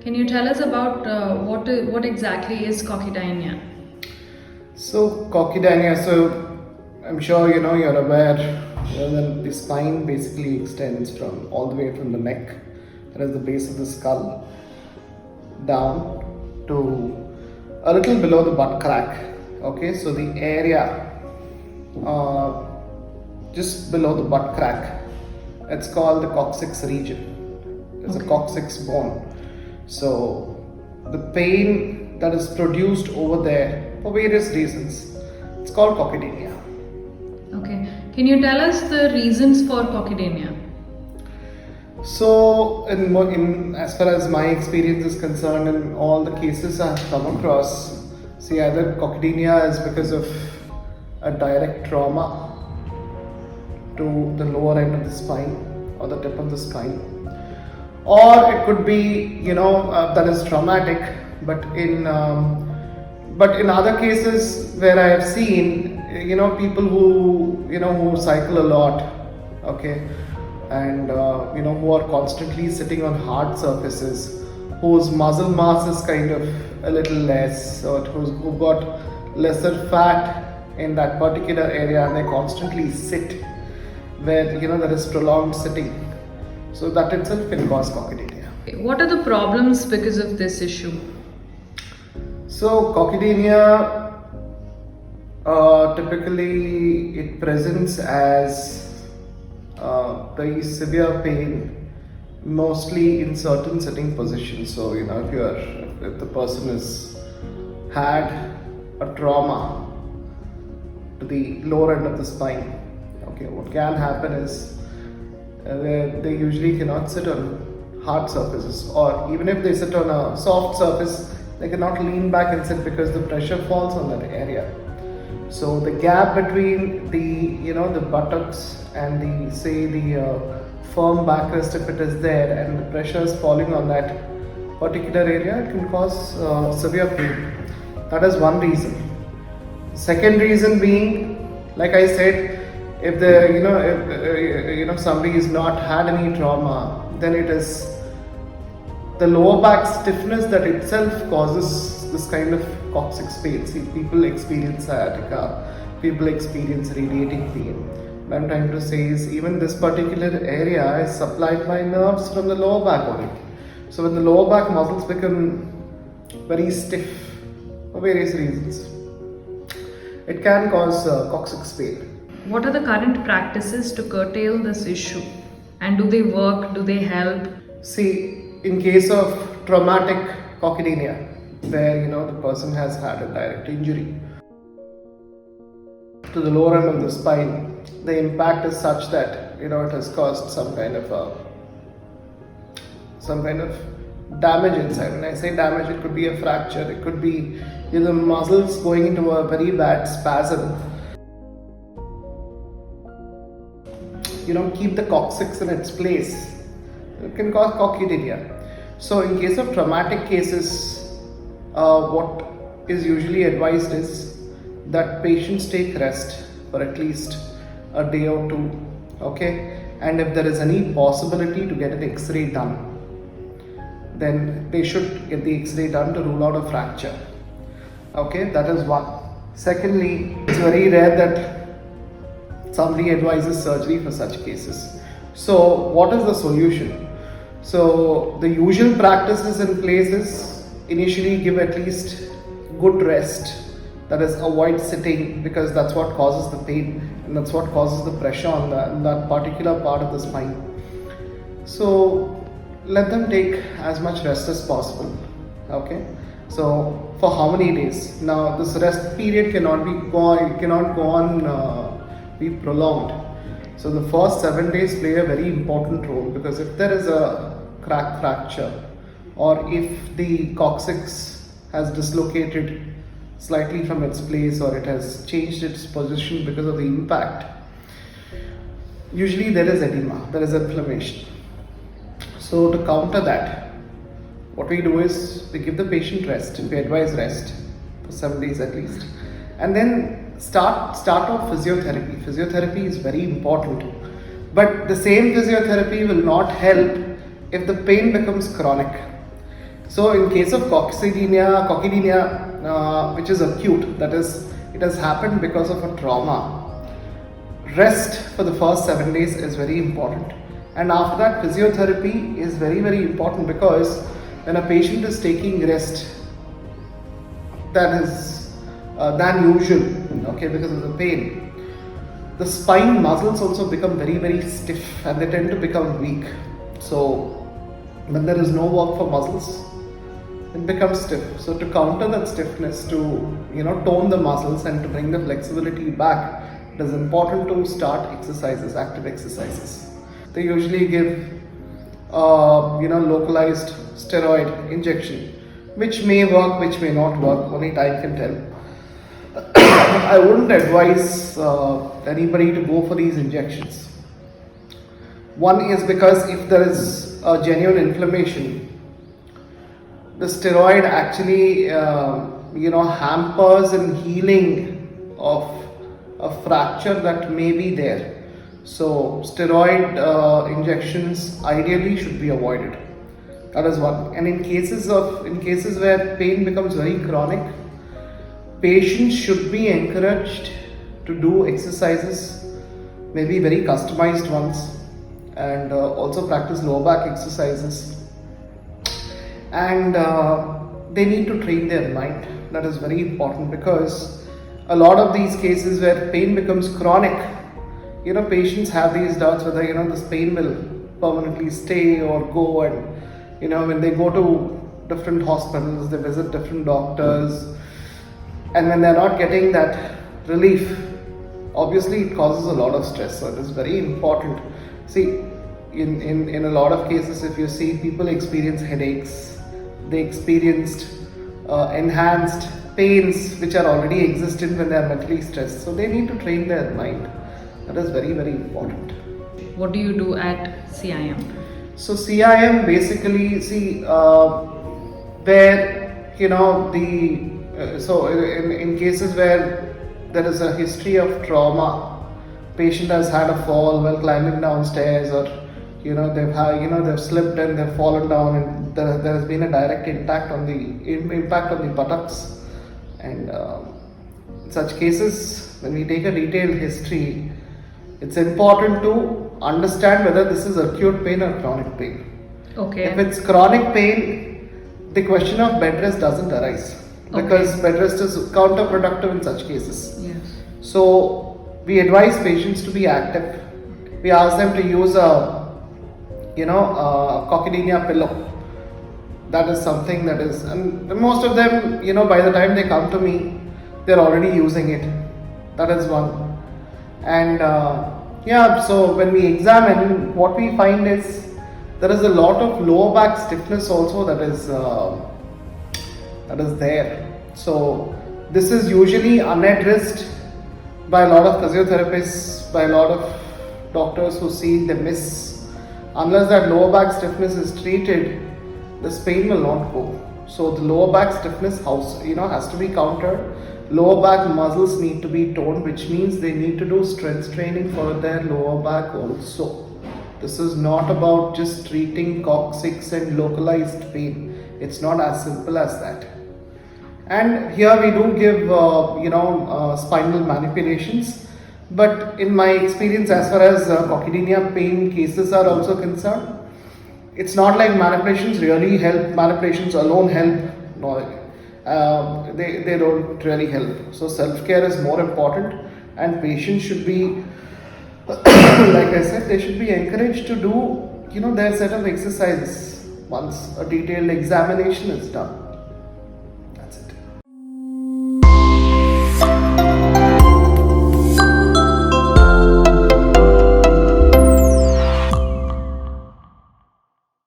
Can you tell us about what exactly is coccydynia? So coccydynia, so I'm sure you're aware that the spine basically extends from all the way from the neck, that is the base of the skull, down to a little below the butt crack. Okay, so the area uh, just below the butt crack, it's called the coccyx region. It's a coccyx bone. So the pain that is produced over there for various reasons, it's called coccydynia. Okay. Can you tell us the reasons for coccydynia? So, in as far as my experience is concerned, in all the cases I've come across, see, either coccydynia is because of a direct trauma to the lower end of the spine or the tip of the spine, or it could be that is traumatic, but in other cases where I have seen people who cycle a lot, okay, and who are constantly sitting on hard surfaces, whose muscle mass is kind of a little less, or who got lesser fat in that particular area, and they constantly sit where there is prolonged sitting, so that itself can cause coccydynia. What are the problems because of this issue? So coccydynia, typically it presents as very severe pain, mostly in certain sitting positions. So if the person has had a trauma to the lower end of the spine, okay, what can happen is they usually cannot sit on hard surfaces, or even if they sit on a soft surface, they cannot lean back and sit because the pressure falls on that area. So the gap between the buttocks and the firm backrest, if it is there and the pressure is falling on that particular area, it can cause severe pain. That is one reason. Second reason being, like I said, if if somebody has not had any trauma, then it is the lower back stiffness that itself causes this kind of coccyx pain. See, people experience sciatica, people experience radiating pain. What I'm trying to say is, even this particular area is supplied by nerves from the lower back only. So when the lower back muscles become very stiff for various reasons, it can cause coccyx pain. What are the current practices to curtail this issue? And do they work? Do they help? See, in case of traumatic coccydynia, where the person has had a direct injury to the lower end of the spine, the impact is such that it has caused some kind of damage inside. When I say damage, it could be a fracture, it could be the muscles going into a very bad spasm. Keep the coccyx in its place. It can cause coccydynia. So in case of traumatic cases, what is usually advised is that patients take rest for at least a day or two, okay, and if there is any possibility to get an X-ray done, then they should get the X-ray done to rule out a fracture. Okay, that is one. Secondly, it's very rare that somebody advises surgery for such cases. So what is the solution? So the usual practices in place is initially give at least good rest, that is avoid sitting, because that's what causes the pain and that's what causes the pressure on that particular part of the spine. So let them take as much rest as possible. Okay, so for how many days? Now this rest period cannot go on be prolonged. So the first 7 days play a very important role, because if there is a crack fracture, or if the coccyx has dislocated slightly from its place, or it has changed its position because of the impact, usually there is edema, there is inflammation. So to counter that, what we do is we give the patient rest, we advise rest for 7 days at least, and then start off physiotherapy. Physiotherapy is very important, but the same physiotherapy will not help if the pain becomes chronic. So in case of coccydynia, which is acute, that is, it has happened because of a trauma. Rest for the first 7 days is very important, and after that physiotherapy is very, very important, because when a patient is taking rest that is than usual, okay, because of the pain, the spine muscles also become very, very stiff and they tend to become weak. So when there is no work for muscles, it becomes stiff. So to counter that stiffness, to tone the muscles and to bring the flexibility back, it is important to start exercises, active exercises. They usually give localized steroid injection, which may work, which may not work, only time can tell. I wouldn't advise anybody to go for these injections. One is because if there is a genuine inflammation, the steroid actually hampers in healing of a fracture that may be there. So steroid injections ideally should be avoided. That is one. And in cases where pain becomes very chronic, patients should be encouraged to do exercises, maybe very customized ones, and also practice lower back exercises. And they need to train their mind. That is very important, because a lot of these cases where pain becomes chronic, patients have these doubts whether this pain will permanently stay or go. And when they go to different hospitals, they visit different doctors, and when they're not getting that relief, obviously it causes a lot of stress. So it is very important. See, in a lot of cases, if you see, people experience headaches, they experienced enhanced pains which are already existent when they are mentally stressed. So they need to train their mind. That is very, very important. What do you do at CIM? So CIM basically, where so in cases where there is a history of trauma, patient has had a fall while climbing downstairs, or they've slipped and they've fallen down, and there has been a direct impact on the buttocks. And in such cases, when we take a detailed history, it's important to understand whether this is acute pain or chronic pain. Okay. If it's chronic pain, the question of bed rest doesn't arise, because bed rest is counterproductive in such cases. Yes. So we advise patients to be active. We ask them to use a Coccydynia pillow. That is something that is, and most of them, by the time they come to me, they're already using it. That is one. And so when we examine, what we find is there is a lot of lower back stiffness also that is there. So this is usually unaddressed by a lot of physiotherapists, by a lot of doctors who see the miss. Unless that lower back stiffness is treated, this pain will not go. So the lower back stiffness has to be countered. Lower back muscles need to be toned, which means they need to do strength training for their lower back also. This is not about just treating coccyx and localized pain. It's not as simple as that. And here we do give spinal manipulations. But in my experience, as far as coccydynia pain cases are also concerned, it's not like manipulations really help. Manipulations alone help. No, they don't really help. So self-care is more important, and patients should be, like I said, they should be encouraged to do their set of exercises once a detailed examination is done.